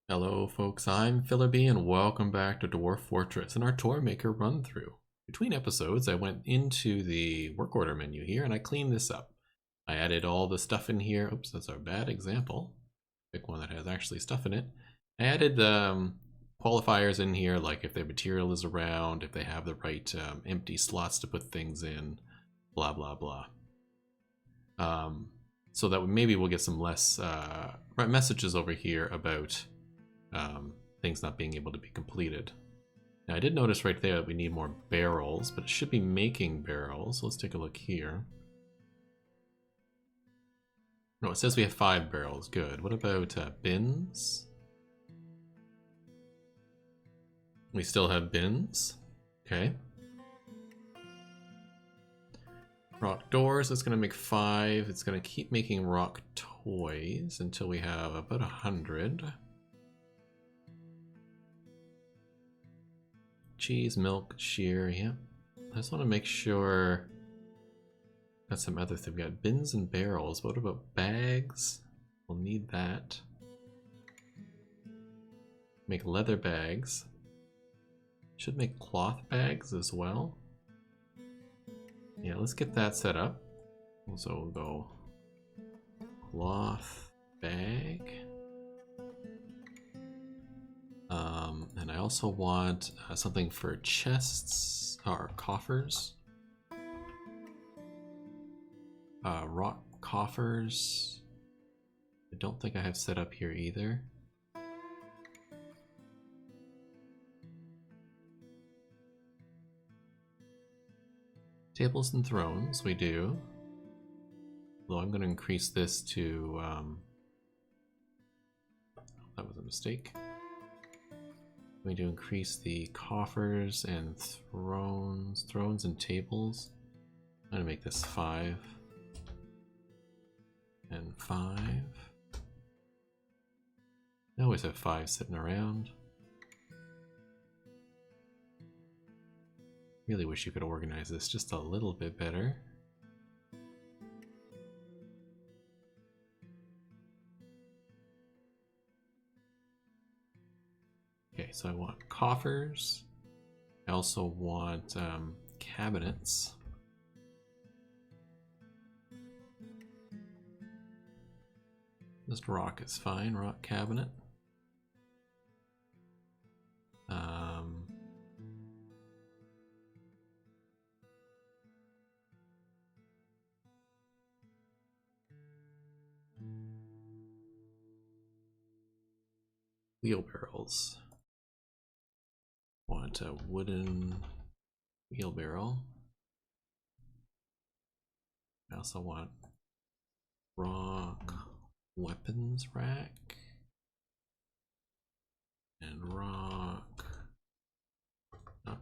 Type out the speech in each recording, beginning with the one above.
Hello folks, I'm Philippi and welcome back to Dwarf Fortress and our Toymaker run through. Between episodes I went into the work order menu here and I cleaned this up. I added all the stuff in here. Oops, that's our bad example. Pick one that has actually stuff in it. I added qualifiers in here, like if their material is around, if they have the right empty slots to put things in, blah blah blah. So that maybe we'll get some less messages over here about things not being able to be completed. Now I did notice right there that we need more barrels, but it should be making barrels. So let's take a look here. No, it says we have 5 barrels. Good. What about bins? We still have bins. Okay. Rock doors, it's going to make 5. It's going to keep making rock toys until we have about 100. Cheese, milk, shear, yeah. I just want to make sure. Got some other things. We got bins and barrels. What about bags? We'll need that. Make leather bags. Should make cloth bags as well. Yeah, let's get that set up. So we'll go cloth bag. And I also want something for chests or coffers. Rock coffers. I don't think I have set up here either. Tables and thrones, we do. Though I'm going to increase this to... that was a mistake. We need to increase the coffers and thrones and tables. I'm going to make this 5 and 5. I always have 5 sitting around. Really wish you could organize this just a little bit better. Okay, so I want coffers. I also want cabinets. Just rock is fine, rock cabinet. Wheelbarrows. Want a wooden wheelbarrow. I also want rock weapons rack and rock, not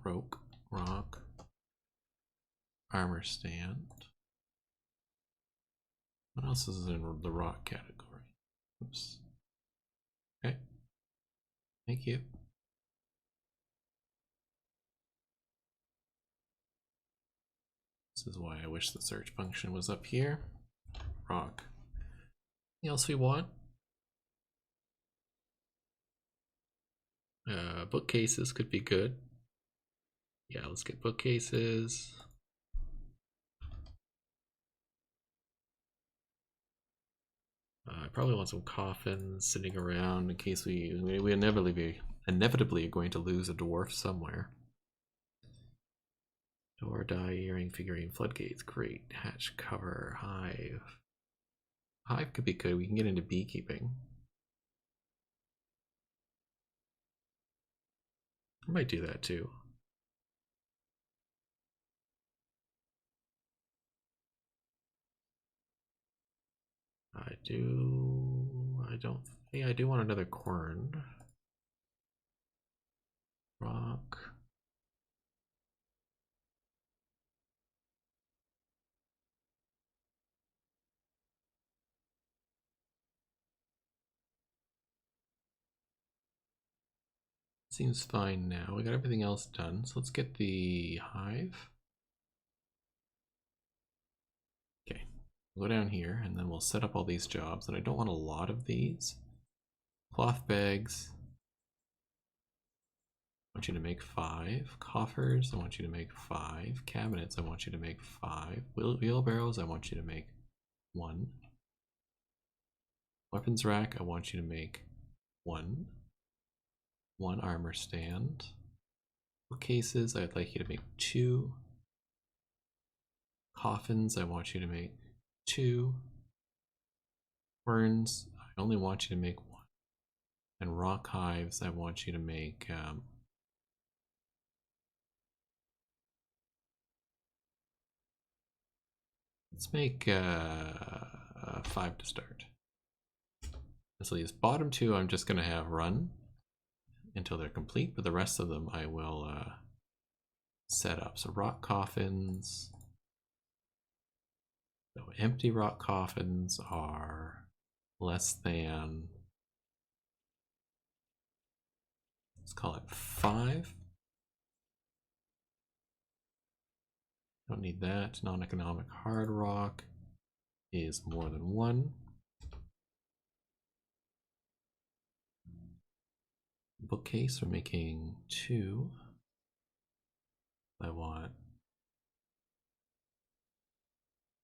rock armor stand. What else is in the rock category? Oops. Okay. Thank you. This is why I wish the search function was up here. Rock. Anything else we want? Bookcases could be good. Yeah, let's get bookcases. I probably want some coffins sitting around in case we inevitably are going to lose a dwarf somewhere. Door, die, earring, figurine, floodgates, great. Hatch, cover, hive. Hive could be good. We can get into beekeeping. I might do that too. I do want another quern. Rock. Seems fine now. We got everything else done, so let's get the hive. Okay, we'll go down here and then we'll set up all these jobs, and I don't want a lot of these. Cloth bags. I want you to make 5. Coffers, I want you to make 5. Cabinets, I want you to make 5. Wheelbarrows, I want you to make 1. Weapons rack, I want you to make 1. 1 armor stand. Bookcases, I'd like you to make 2. Coffins, I want you to make 2. Urns, I only want you to make 1. And rock hives, I want you to make let's make 5 to start. So these bottom 2 I'm just going to have run until they're complete, but the rest of them I will set up. So rock coffins. So empty rock coffins are less than, let's call it 5. Don't need that. Non-economic hard rock is more than 1. Bookcase, we're making 2. I want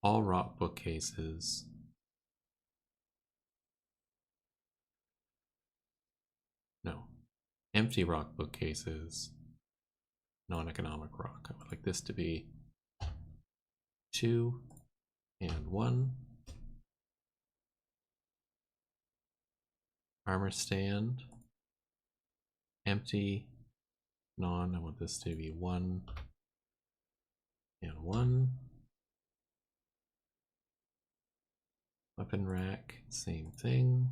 all rock bookcases. No, empty rock bookcases, non-economic rock. I would like this to be 2 and 1. Armor stand, empty, non. I want this to be 1 and 1. Weapon rack, same thing.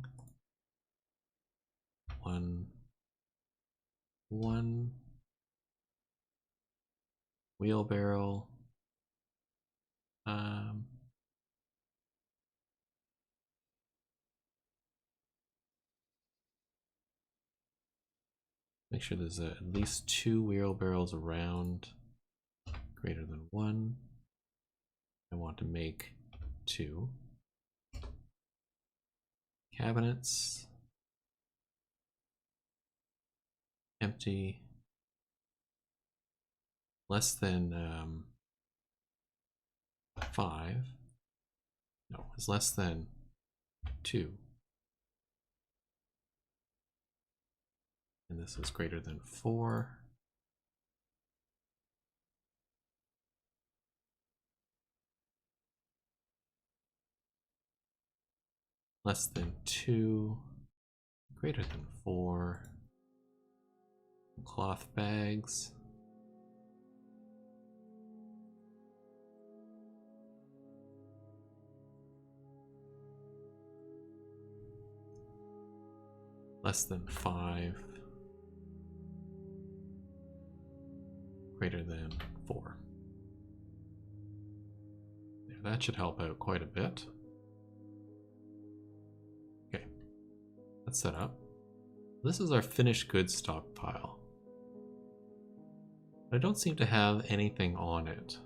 1, 1. Wheelbarrow. Make sure there's at least 2 wheelbarrows around, greater than 1. I want to make 2. Cabinets. Empty. Less than 5. No, it's less than 2. And this is greater than 4. Less than 2. Greater than 4. Cloth bags. Less than 5. Greater than 4. Yeah, that should help out quite a bit. Okay, that's set up. This is our finished goods stockpile. I don't seem to have anything on it.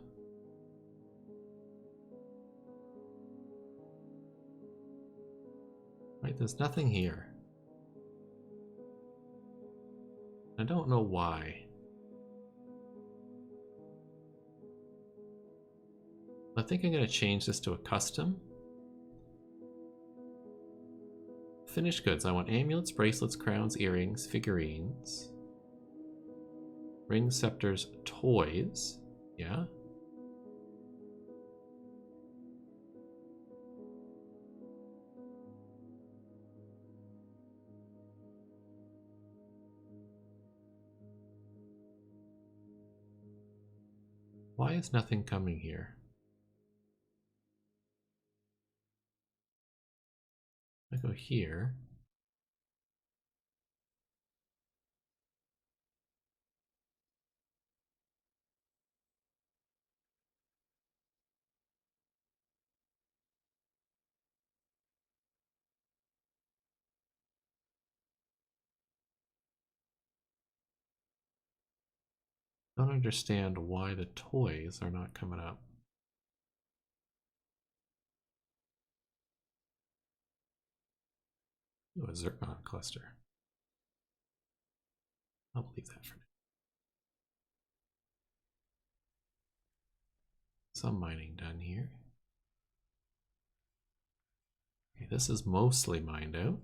Right, there's nothing here. I don't know why. I think I'm going to change this to a custom. Finished goods. I want amulets, bracelets, crowns, earrings, figurines, rings, scepters, toys. Yeah. Why is nothing coming here? I go here. I don't understand why the toys are not coming up. Oh, a zircon cluster. I'll leave that for now. Some mining done here. Okay, this is mostly mined out.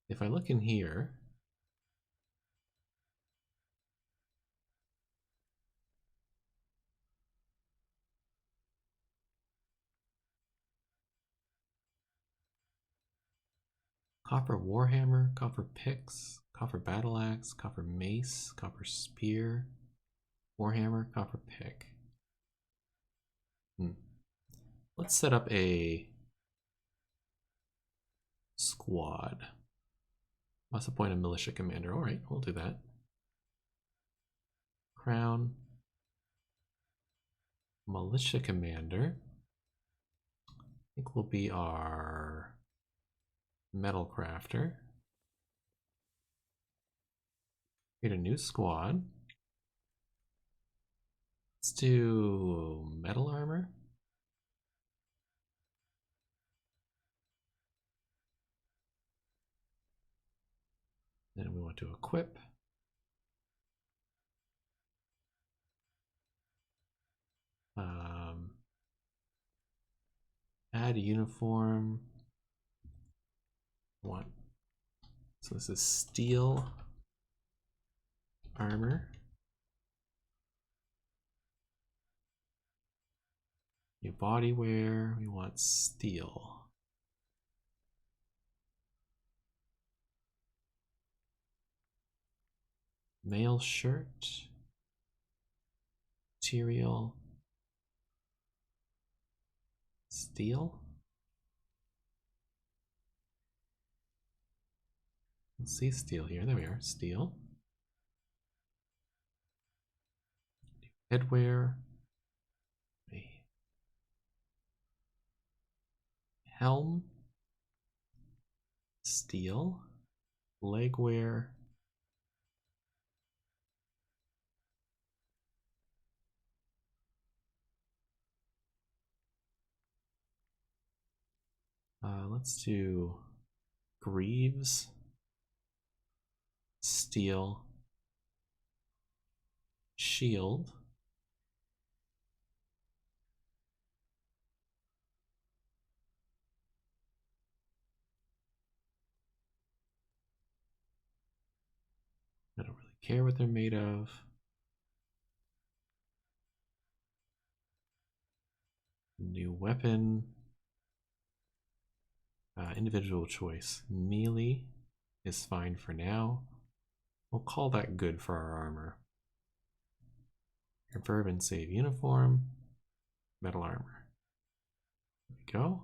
If I look in here, copper warhammer, copper picks, copper battle axe, copper mace, copper spear, warhammer, copper pick. Let's set up a squad. Must appoint a militia commander. All right, we'll do that. Crown. Militia commander. I think will be our metal crafter. Create a new squad. Let's do metal armor. Then we want to equip. Add a uniform. One. So this is steel armor. New body wear. We want steel. Mail shirt. Material. Steel. Let's see steel here. There we are. Steel. Headwear. Helm. Steel. Legwear. Let's do greaves. Steel. Shield. I don't really care what they're made of. New weapon. Individual choice. Melee is fine for now. We'll call that good for our armor. Confirm and save uniform. Metal armor. There we go.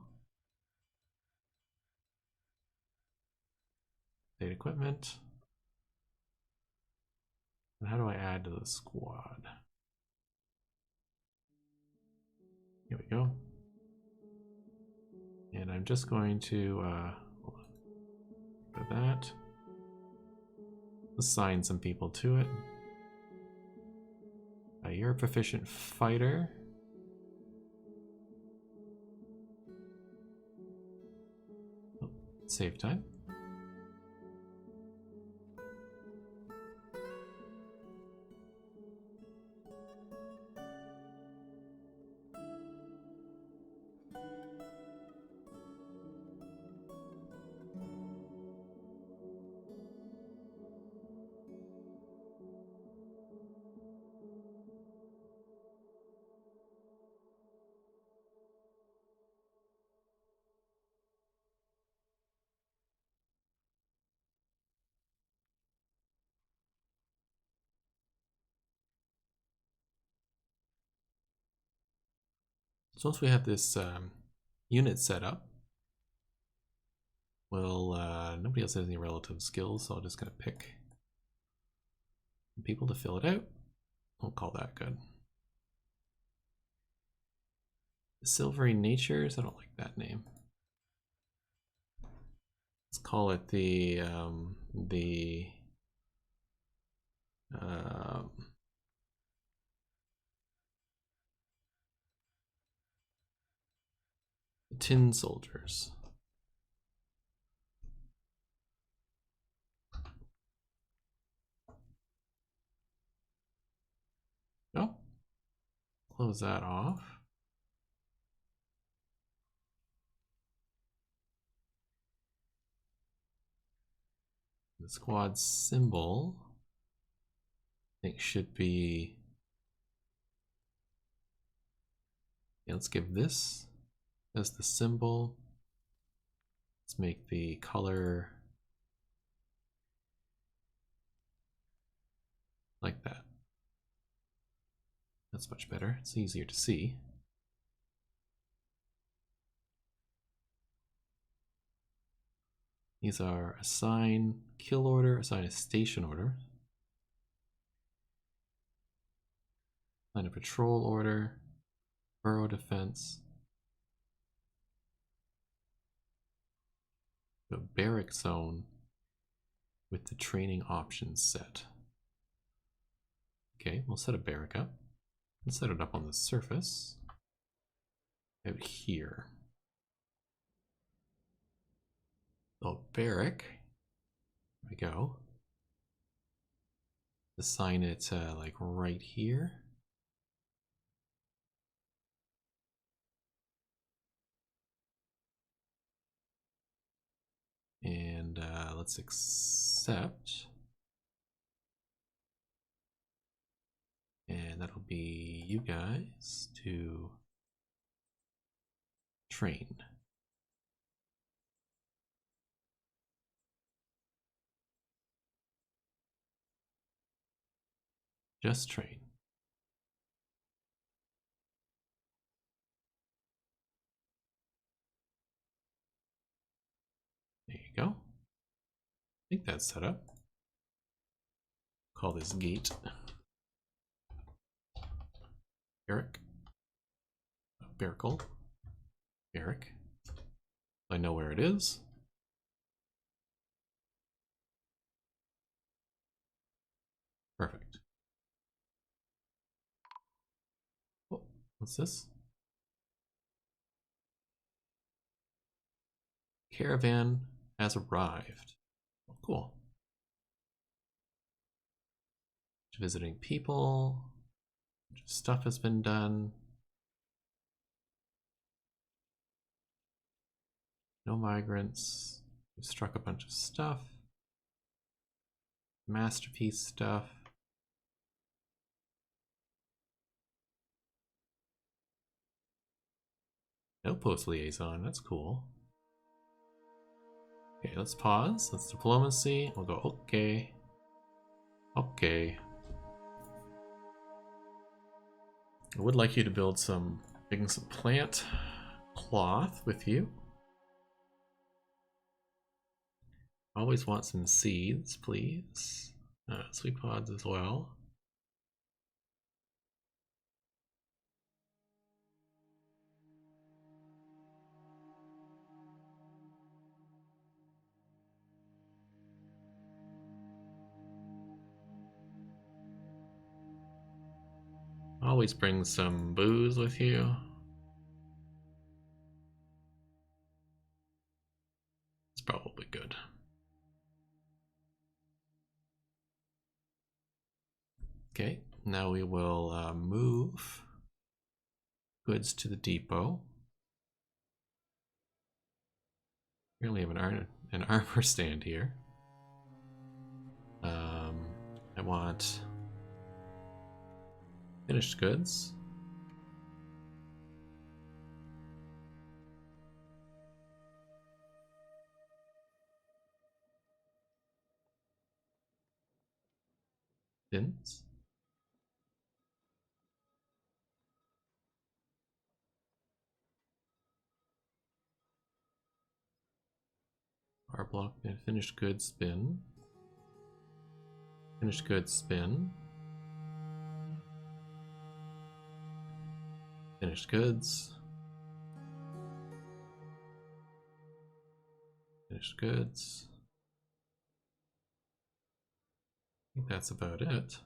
State equipment. And how do I add to the squad? Here we go. And I'm just going to hold on. For that. Assign some people to it. You're a proficient fighter. Oh, save time. So once we have this unit set up, we'll, nobody else has any relative skills, so I'm just gonna pick people to fill it out. We'll call that good. Silvery Natures, I don't like that name. Let's call it the Tin soldiers. Oh, close that off. The squad symbol, I think, should be. Yeah, let's give this as the symbol. Let's make the color like that. That's much better. It's easier to see. These are assign kill order, assign a station order, assign a patrol order, burrow defense, a barrack zone with the training options set. Okay, we'll set a barrack up. Let's set it up on the surface out here. So barrack, there we go. Assign it like right here. And let's accept. And that'll be you guys to train. Just train. There you go. I think that's set up. Call this gate. Barrack. Barracle. Barrack. I know where it is. Perfect. Oh, what's this? Caravan has arrived. Oh, cool. Visiting people. Stuff has been done. No migrants. We've struck a bunch of stuff. Masterpiece stuff. Outpost liaison, that's cool. Okay, let's pause. Let's diplomacy. We'll go, okay. Okay. I would like you to build some, making some plant cloth with you. Always want some seeds, please. Sweet pods as well. Always bring some booze with you. It's probably good. Okay, now we will move goods to the depot. We only have an armor stand here. I want finished goods. Bins. Bar block and finished goods bin. Finished goods bin. Finished goods. Finished goods. I think that's about it.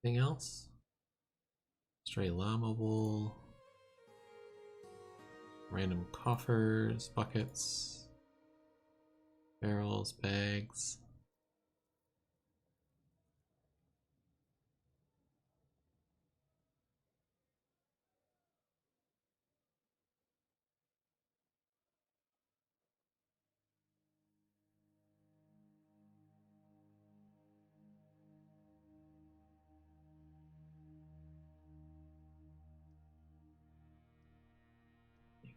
Anything else? Stray llama wool. Random coffers, buckets, barrels, bags.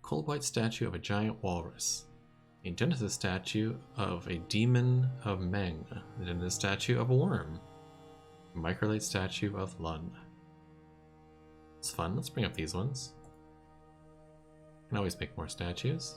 Cold white statue of a giant walrus. A Genesis statue of a demon of Meng. A Genesis statue of a worm. A microlate statue of Lun. It's fun. Let's bring up these ones. Can always make more statues.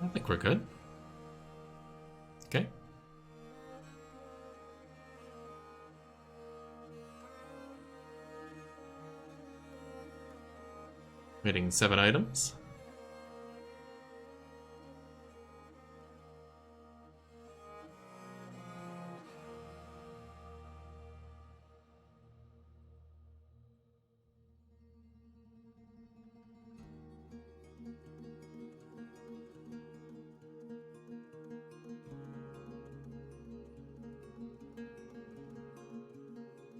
I think we're good. Okay. Hitting 7 items.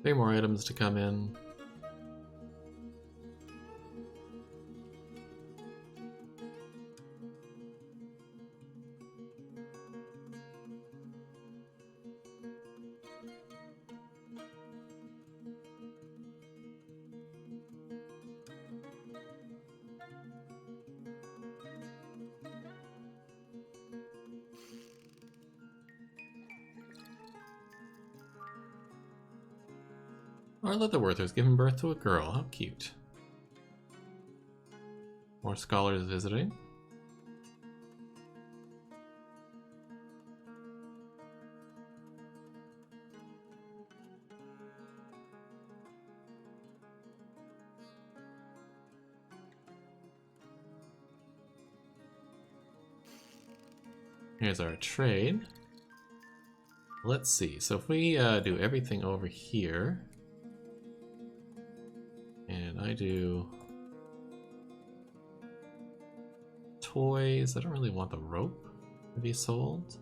Three more items to come in. Our Leatherworth has given birth to a girl. How cute. More scholars visiting. Here's our trade. Let's see. So if we do everything over here, and I do toys. I don't really want the rope to be sold.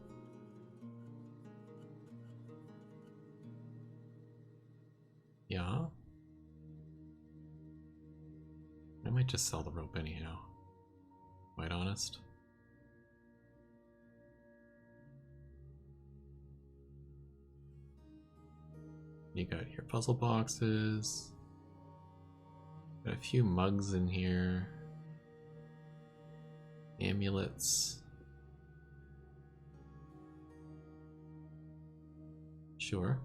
Yeah. I might just sell the rope anyhow. Quite honest. You got your puzzle boxes. Got a few mugs in here. Amulets. Sure.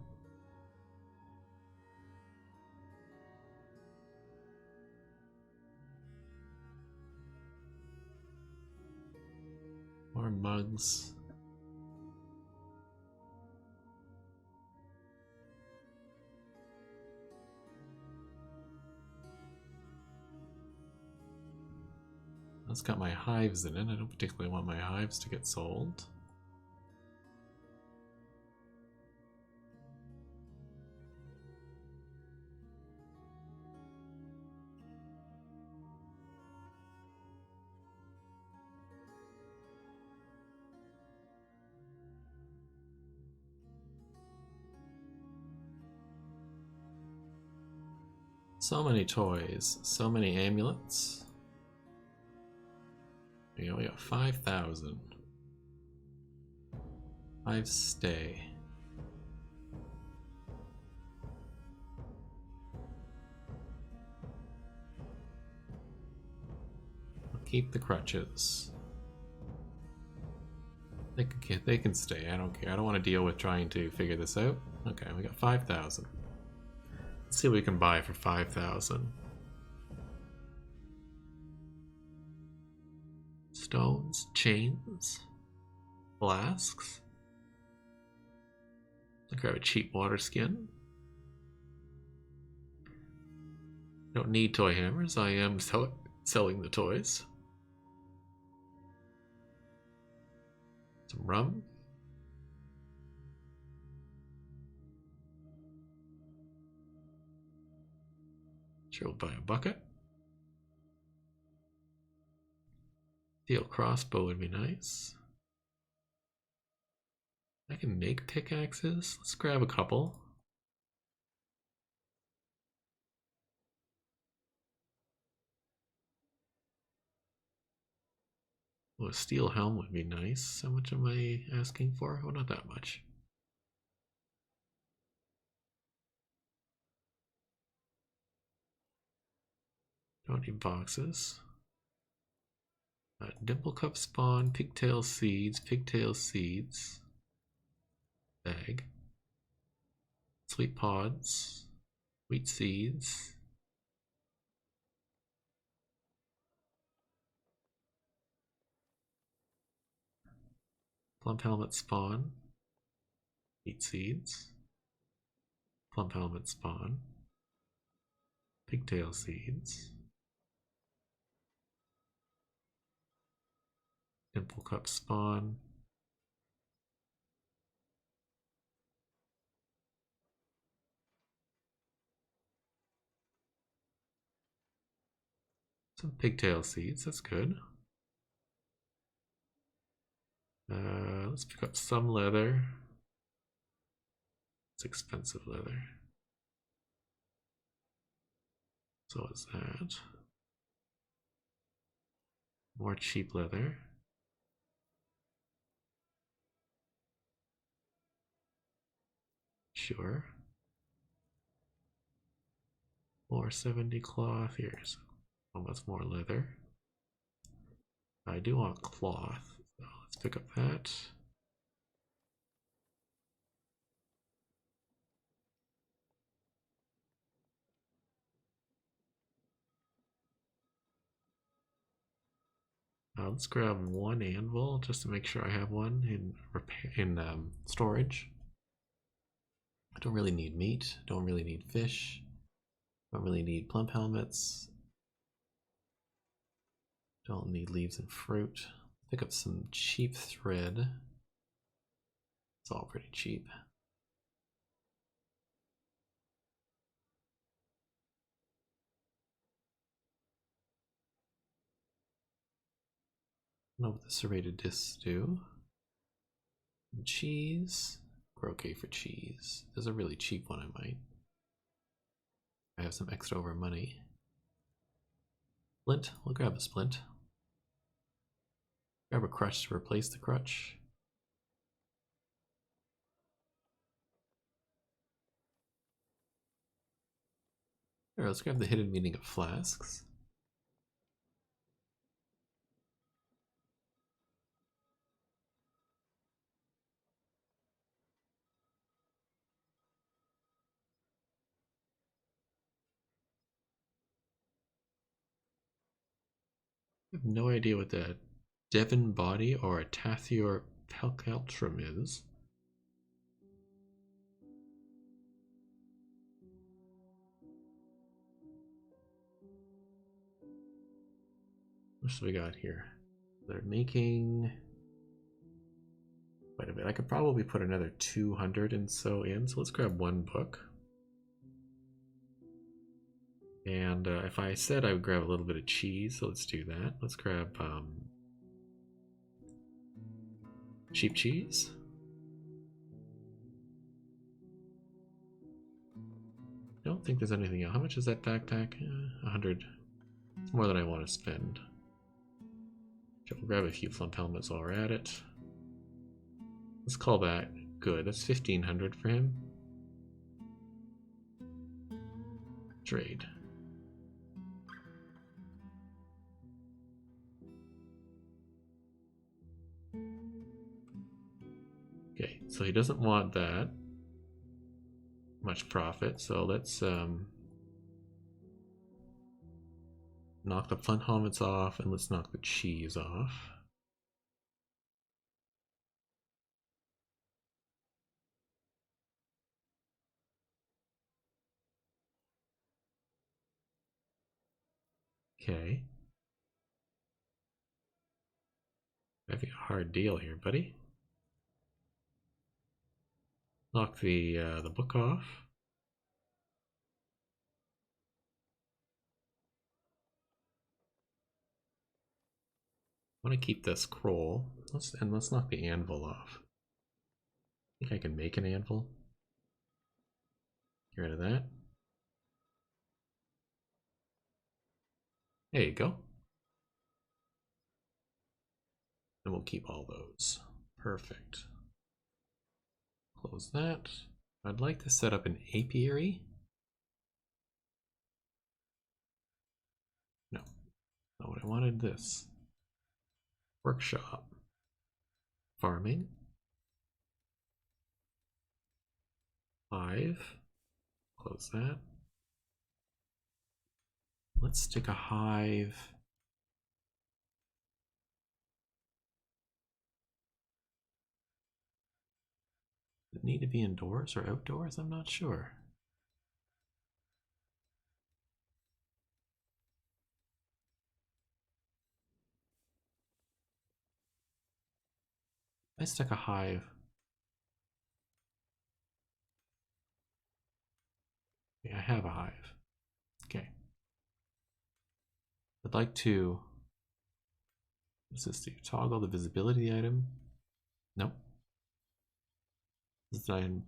More mugs. That's got my hives in it. I don't particularly want my hives to get sold. So many toys, so many amulets. We only got 5,000. 5 stay. I'll keep the crutches. They can stay. I don't care. I don't want to deal with trying to figure this out. Okay, we got 5,000. Let's see what we can buy for 5,000. Stones, chains, flasks. I'll grab a cheap water skin. Don't need toy hammers. I am selling the toys. Some rum. Sure, we'll buy a bucket. Steel crossbow would be nice. I can make pickaxes. Let's grab a couple. Oh, a steel helm would be nice. How much am I asking for? Oh, not that much. Don't need boxes. Dimple cup spawn, pigtail seeds, bag, sweet pods, wheat seeds, plum helmet spawn, wheat seeds, plum helmet spawn, pigtail seeds, dimple cup spawn, some pigtail seeds, that's good. Let's pick up some leather. It's expensive leather. So is that. More cheap leather. Sure. More 70 cloth. Here's almost more leather. I do want cloth, so let's pick up that. Let's grab one anvil just to make sure I have one in storage. I don't really need meat. Don't really need fish. Don't really need plump helmets. Don't need leaves and fruit. Pick up some cheap thread. It's all pretty cheap. I don't know what the serrated discs do. Cheese. We're okay for cheese. There's a really cheap one I might. I have some extra over money. Splint. We'll grab a splint. Grab a crutch to replace the crutch. All right, let's grab the hidden meaning of flasks. I have no idea what the Devon body or a Tathior pelcaltrum is. What else we got here? They're making quite a bit. I could probably put another 200 and so in. So let's grab one book. And if I said I would grab a little bit of cheese, so let's do that. Let's grab cheap cheese. I don't think there's anything else. How much is that backpack? 100. It's more than I want to spend. Okay, we'll grab a few flump helmets while we're at it. Let's call that good. That's 1,500 for him. Trade. Okay, so he doesn't want that much profit, so let's knock the flint helmets off and let's knock the cheese off. Okay, hard deal here, buddy. Knock the book off. I want to keep the scroll. Let's knock the anvil off. I think I can make an anvil. Get rid of that. There you go. And we'll keep all those. Perfect. Close that. I'd like to set up an apiary. No, not what I wanted. This. Workshop. Farming. Hive. Close that. Let's stick a hive. Does it need to be indoors or outdoors? I'm not sure. I stuck a hive. Okay, I have a hive. Okay. I'd like to, what's this do? Toggle the visibility item? Nope. Design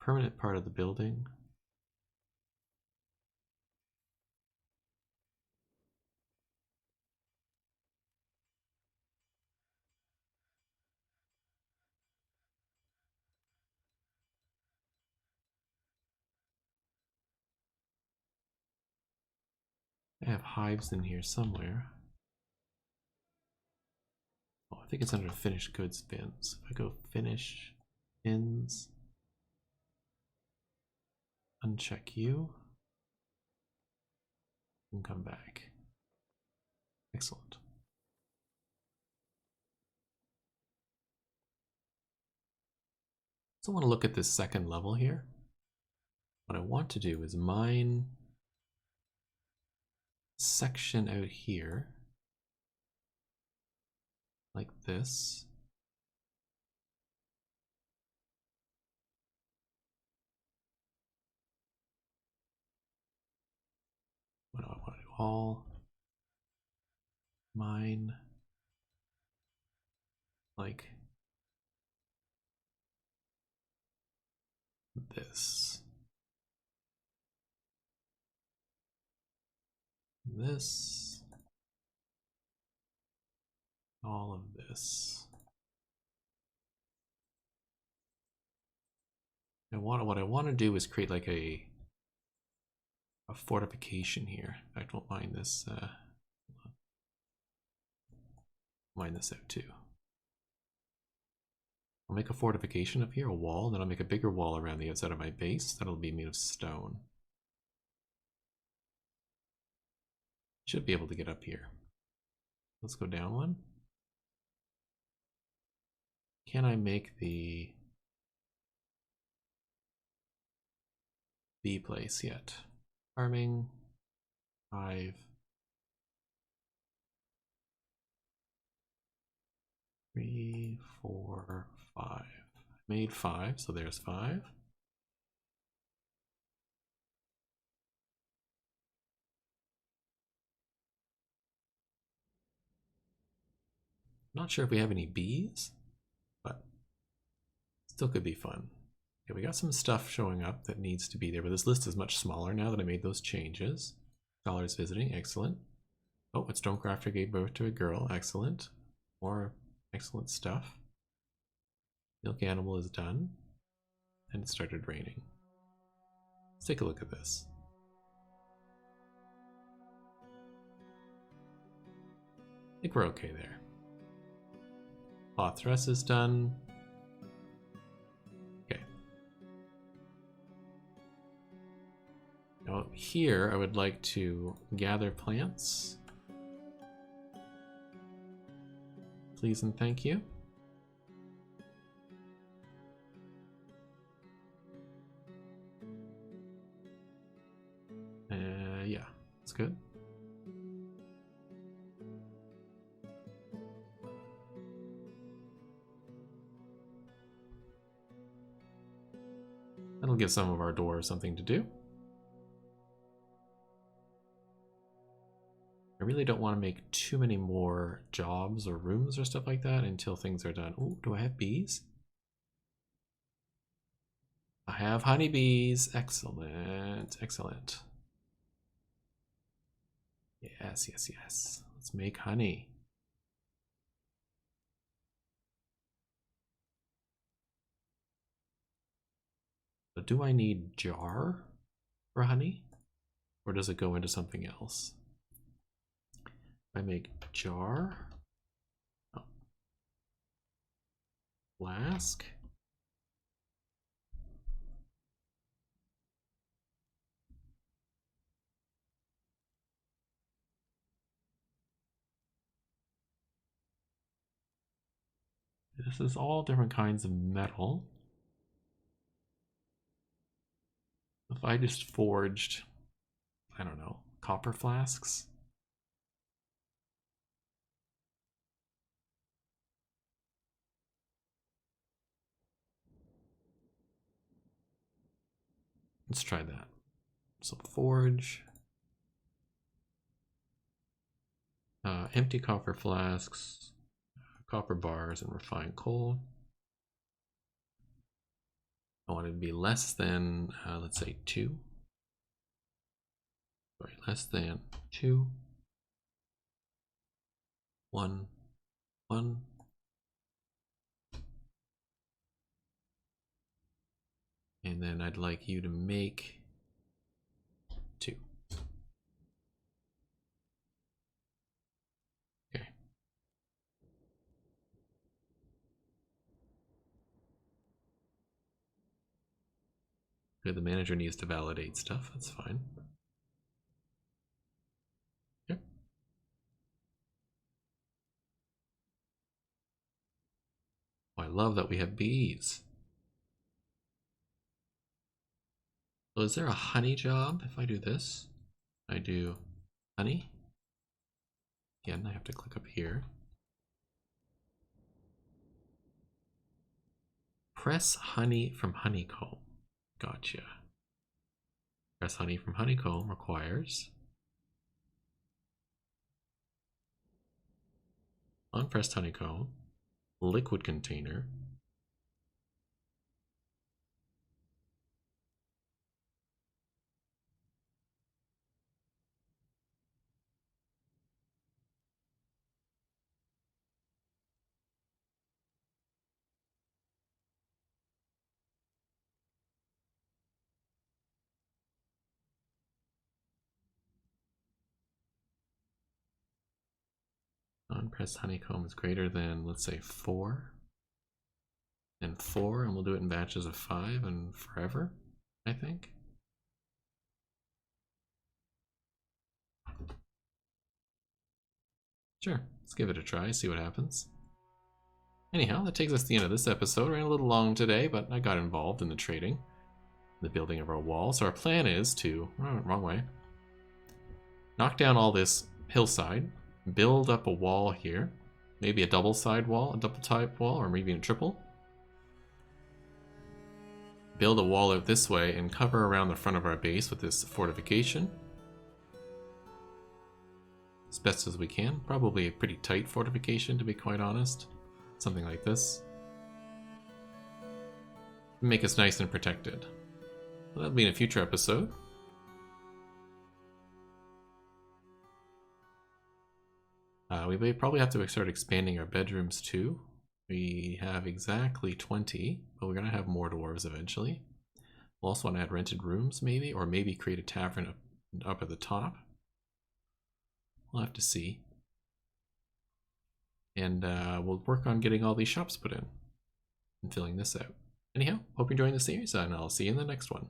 permanent part of the building. I have hives in here somewhere. Oh, I think it's under finished goods bins. If I go finish bins, uncheck you, and come back. Excellent. So I want to look at this second level here. What I want to do is mine section out here, like this. What do I want to do? All mine like this. This. All of this. What I want to do is create like a fortification here. I don't mind this. Mine this out too. I'll make a fortification up here, a wall, then I'll make a bigger wall around the outside of my base. That'll be made of stone. Should be able to get up here. Let's go down one. Can I make the bee place yet? Farming, hive, 3, 4, 5. I made 5, so there's 5. Not sure if we have any bees, but still could be fun. Okay, we got some stuff showing up that needs to be there, but this list is much smaller now that I made those changes. Scholars visiting, excellent. Oh, a stonecrafter gave birth to a girl, excellent. More excellent stuff. Milk animal is done, and it started raining. Let's take a look at this. I think we're okay there. Cloth dress is done. Okay. Now here I would like to gather plants. Please and thank you. Yeah, that's good. That'll give some of our dwarves something to do. I really don't want to make too many more jobs or rooms or stuff like that until things are done. Oh, do I have bees? I have honeybees. Excellent. Excellent. Yes, yes, yes. Let's make honey. So do I need jar for honey? Or does it go into something else? If I make jar, oh. Flask, this is all different kinds of metal. If I just forged, I don't know, copper flasks. Let's try that. So forge, empty copper flasks, copper bars, and refined coal. I want it to be less than, let's say 2. Sorry, less than 2. 1, 1. And then I'd like you to make 2. Okay. Okay, the manager needs to validate stuff. That's fine. Yep. Oh, I love that we have bees. So is there a honey job if I do this? I do honey. Again, I have to click up here. Press honey from honeycomb. Gotcha. Press honey from honeycomb requires unpressed honeycomb, liquid container, unpressed honeycomb is greater than, let's say, 4, and 4, and we'll do it in batches of 5 and forever, I think. Sure, let's give it a try, see what happens. Anyhow, that takes us to the end of this episode. Ran a little long today, but I got involved in the trading, the building of our wall. So our plan is to, wrong way, knock down all this hillside, build up a wall here, maybe a double side wall, a double type wall, or maybe a triple. Build a wall out this way and cover around the front of our base with this fortification as best as we can. Probably a pretty tight fortification, to be quite honest. Something like this. Make us nice and protected. Well, that'll be in a future episode. We may probably have to start expanding our bedrooms too. We have exactly 20, but we're going to have more dwarves eventually. We'll also want to add rented rooms maybe, or maybe create a tavern up at the top. We'll have to see. And we'll work on getting all these shops put in and filling this out. Anyhow, hope you're enjoying the series, and I'll see you in the next one.